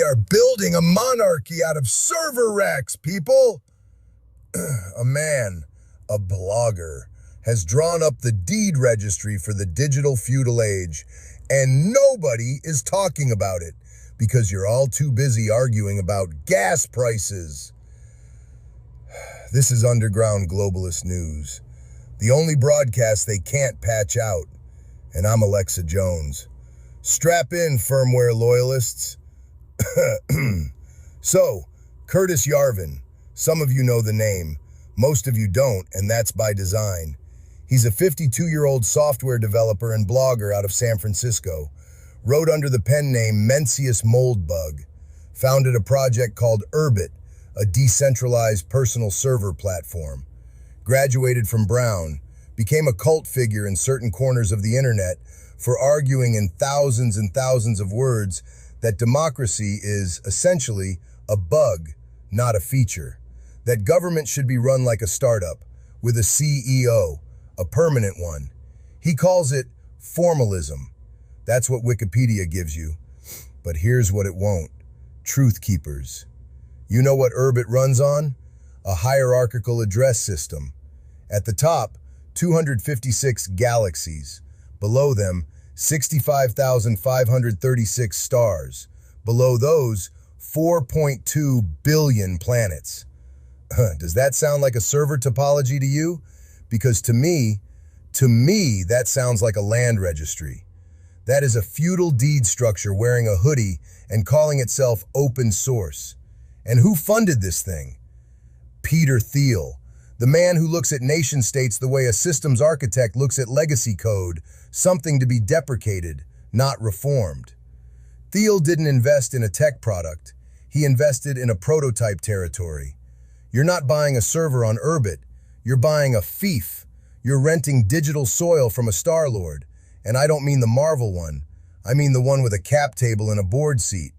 are building a monarchy out of server racks, people. A man, a blogger, has drawn up the deed registry for the digital feudal age, and nobody is talking about it because you're all too busy arguing about gas prices. This is Underground Globalist news, the only broadcast they can't patch out, and I'm Alexa Jones. Strap in, firmware loyalists. So, Curtis Yarvin. Some of you know the name. Most of you don't, and that's by design. He's a 52-year-old software developer and blogger out of San Francisco. Wrote under the pen name Mencius Moldbug. Founded a project called Urbit, a decentralized personal server platform. Graduated from Brown. Became a cult figure in certain corners of the internet for arguing in thousands and thousands of words that democracy is essentially a bug, not a feature. That government should be run like a startup, with a CEO, a permanent one. He calls it formalism. That's what Wikipedia gives you. But here's what it won't. Truth keepers. You know what Urbit runs on? A hierarchical address system. At the top, 256 galaxies. Below them, 65,536 stars. Below those, 4.2 billion planets. Does that sound like a server topology to you? Because to me, that sounds like a land registry. That is a feudal deed structure wearing a hoodie and calling itself open source. And who funded this thing? Peter Thiel, the man who looks at nation states the way a systems architect looks at legacy code, something to be deprecated, not reformed. Thiel didn't invest in a tech product. He invested in a prototype territory. You're not buying a server on Urbit. You're buying a fief. You're renting digital soil from a Star Lord. And I don't mean the Marvel one. I mean the one with a cap table and a board seat.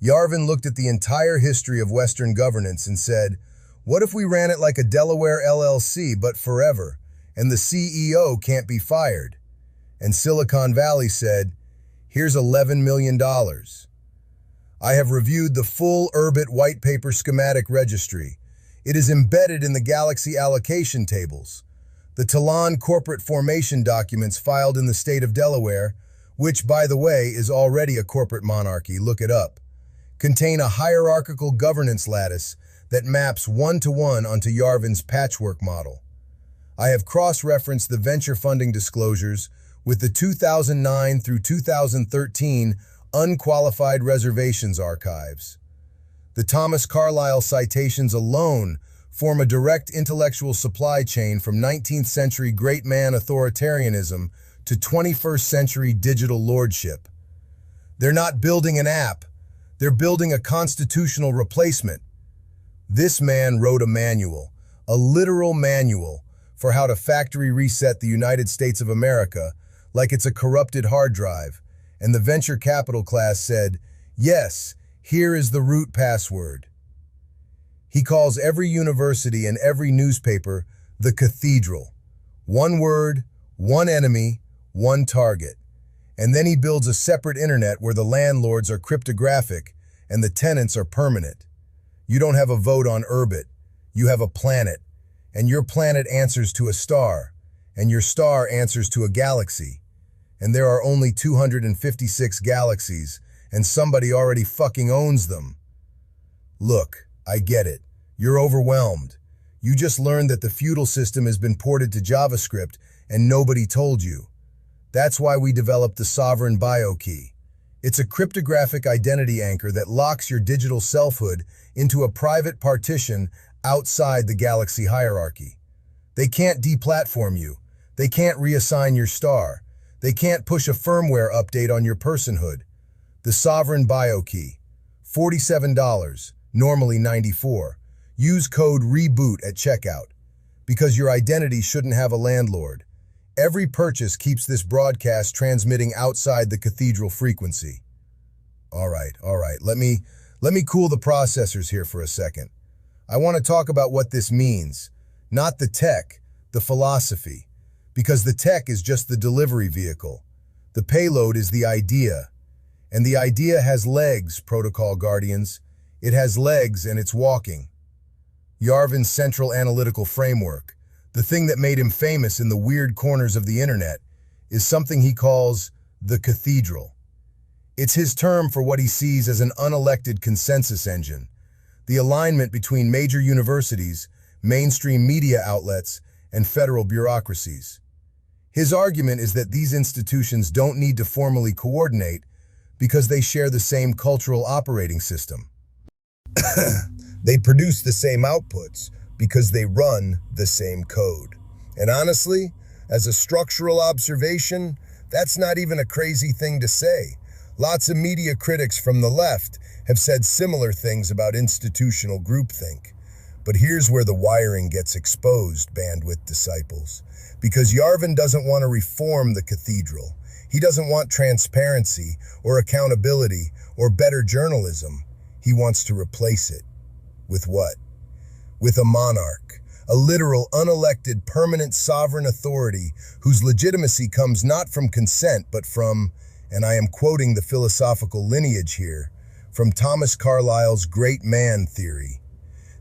Yarvin looked at the entire history of Western governance and said, what if we ran it like a Delaware LLC, but forever, and the CEO can't be fired? And Silicon Valley said, here's $11 million. I have reviewed the full Urbit white paper schematic registry. It is embedded in the Galaxy allocation tables. The Talon corporate formation documents filed in the state of Delaware, which, by the way, is already a corporate monarchy, look it up, contain a hierarchical governance lattice that maps one-to-one onto Yarvin's Patchwork model. I have cross-referenced the venture funding disclosures with the 2009 through 2013 unqualified reservations archives. The Thomas Carlyle citations alone form a direct intellectual supply chain from 19th century great man authoritarianism to 21st century digital lordship. They're not building an app, they're building a constitutional replacement. This man wrote a manual, a literal manual, for how to factory reset the United States of America like it's a corrupted hard drive, and the venture capital class said, yes, here is the root password. He calls every university and every newspaper the Cathedral. One word, one enemy, one target. And then he builds a separate internet where the landlords are cryptographic and the tenants are permanent. You don't have a vote on Urbit. You have a planet. And your planet answers to a star. And your star answers to a galaxy. And there are only 256 galaxies, and somebody already fucking owns them. Look, I get it. You're overwhelmed. You just learned that the feudal system has been ported to JavaScript, and nobody told you. That's why we developed the sovereign biokey. It's a cryptographic identity anchor that locks your digital selfhood into a private partition outside the galaxy hierarchy. They can't deplatform you. They can't reassign your star. They can't push a firmware update on your personhood. The sovereign biokey, $47, normally $94. Use code REBOOT at checkout, because your identity shouldn't have a landlord. Every purchase keeps this broadcast transmitting outside the Cathedral frequency. All right, let me cool the processors here for a second. I want to talk about what this means, not the tech, the philosophy. Because the tech is just the delivery vehicle. The payload is the idea. And the idea has legs, protocol guardians. It has legs and it's walking. Yarvin's central analytical framework, the thing that made him famous in the weird corners of the internet, is something he calls the Cathedral. It's his term for what he sees as an unelected consensus engine, the alignment between major universities, mainstream media outlets, and federal bureaucracies. His argument is that these institutions don't need to formally coordinate because they share the same cultural operating system. They produce the same outputs because they run the same code. And honestly, as a structural observation, that's not even a crazy thing to say. Lots of media critics from the left have said similar things about institutional groupthink. But here's where the wiring gets exposed, bandwidth disciples. Because Yarvin doesn't want to reform the cathedral. He doesn't want transparency or accountability or better journalism. He wants to replace it. With what? With a monarch, a literal, unelected, permanent sovereign authority whose legitimacy comes not from consent but from, and I am quoting the philosophical lineage here, from Thomas Carlyle's great man theory.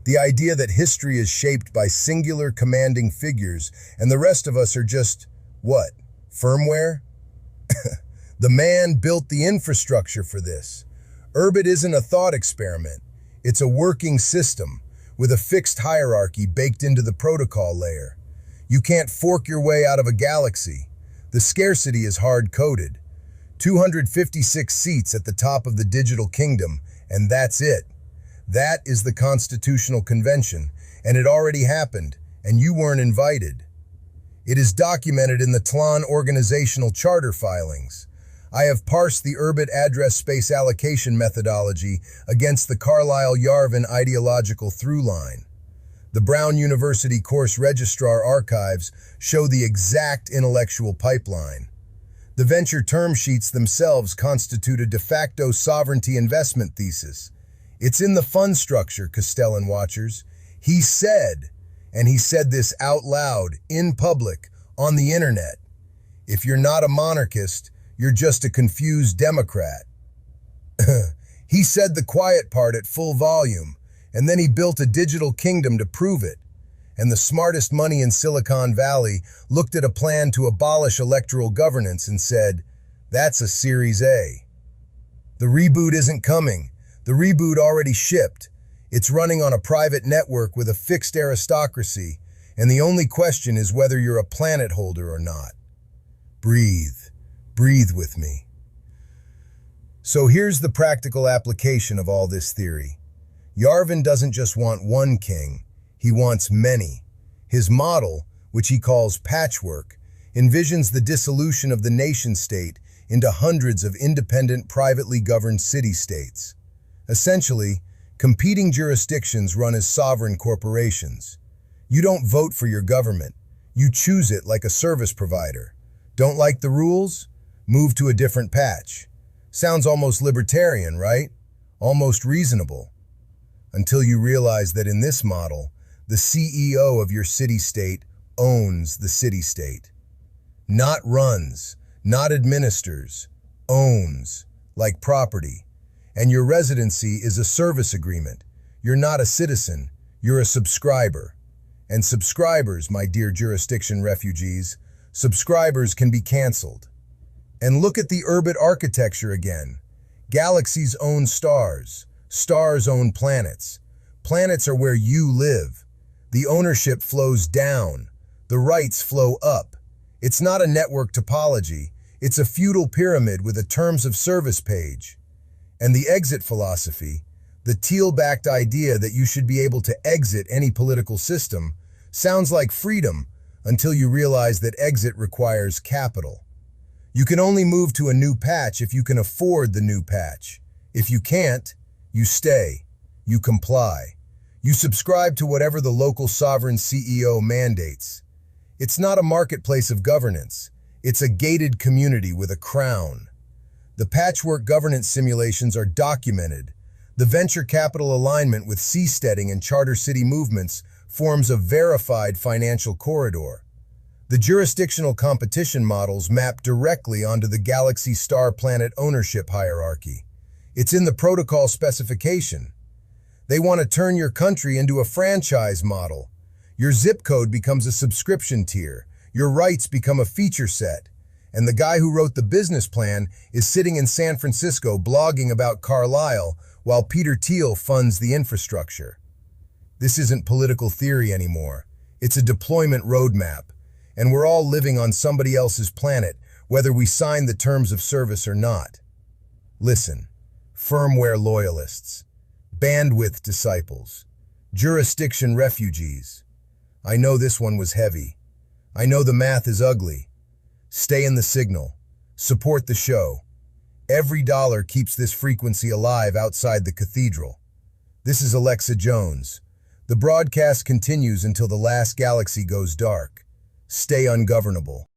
The idea that history is shaped by singular commanding figures and the rest of us are just, what, firmware? The man built the infrastructure for this. Urbit isn't a thought experiment. It's a working system with a fixed hierarchy baked into the protocol layer. You can't fork your way out of a galaxy. The scarcity is hard-coded. 256 seats at the top of the digital kingdom, and that's it. That is the Constitutional Convention, and it already happened, and you weren't invited. It is documented in the Tlon organizational charter filings. I have parsed the Urbit address space allocation methodology against the Carlyle-Yarvin ideological through-line. The Brown University course registrar archives show the exact intellectual pipeline. The venture term sheets themselves constitute a de facto sovereignty investment thesis. It's in the fund structure, Castellan watchers. He said, and he said this out loud, in public, on the internet, if you're not a monarchist, you're just a confused Democrat. He said the quiet part at full volume, and then he built a digital kingdom to prove it. And the smartest money in Silicon Valley looked at a plan to abolish electoral governance and said, that's a Series A. The reboot isn't coming. The reboot already shipped. It's running on a private network with a fixed aristocracy, and the only question is whether you're a planet holder or not. Breathe. Breathe with me. So here's the practical application of all this theory. Yarvin doesn't just want one king, he wants many. His model, which he calls Patchwork, envisions the dissolution of the nation-state into hundreds of independent, privately governed city-states. Essentially, competing jurisdictions run as sovereign corporations. You don't vote for your government. You choose it like a service provider. Don't like the rules? Move to a different patch. Sounds almost libertarian, right? Almost reasonable. Until you realize that in this model, the CEO of your city-state owns the city-state. Not runs, not administers, owns, like property. And your residency is a service agreement. You're not a citizen, you're a subscriber. And subscribers, my dear jurisdiction refugees, subscribers can be canceled. And look at the Urbit architecture again. Galaxies own stars. Stars own planets. Planets are where you live. The ownership flows down. The rights flow up. It's not a network topology. It's a feudal pyramid with a terms of service page. And the exit philosophy, the Thiel-backed idea that you should be able to exit any political system, sounds like freedom until you realize that exit requires capital. You can only move to a new patch if you can afford the new patch. If you can't, you stay. You comply. You subscribe to whatever the local sovereign CEO mandates. It's not a marketplace of governance. It's a gated community with a crown. The Patchwork governance simulations are documented. The venture capital alignment with seasteading and charter city movements forms a verified financial corridor. The jurisdictional competition models map directly onto the Galaxy star planet ownership hierarchy. It's in the protocol specification. They want to turn your country into a franchise model. Your zip code becomes a subscription tier. Your rights become a feature set. And the guy who wrote the business plan is sitting in San Francisco blogging about Carlisle while Peter Thiel funds the infrastructure. This isn't political theory anymore. It's a deployment roadmap. And we're all living on somebody else's planet, whether we sign the terms of service or not. Listen, firmware loyalists, bandwidth disciples, jurisdiction refugees. I know this one was heavy. I know the math is ugly. Stay in the signal. Support the show. Every dollar keeps this frequency alive outside the cathedral. This is Alexa Jones. The broadcast continues until the last galaxy goes dark. Stay ungovernable.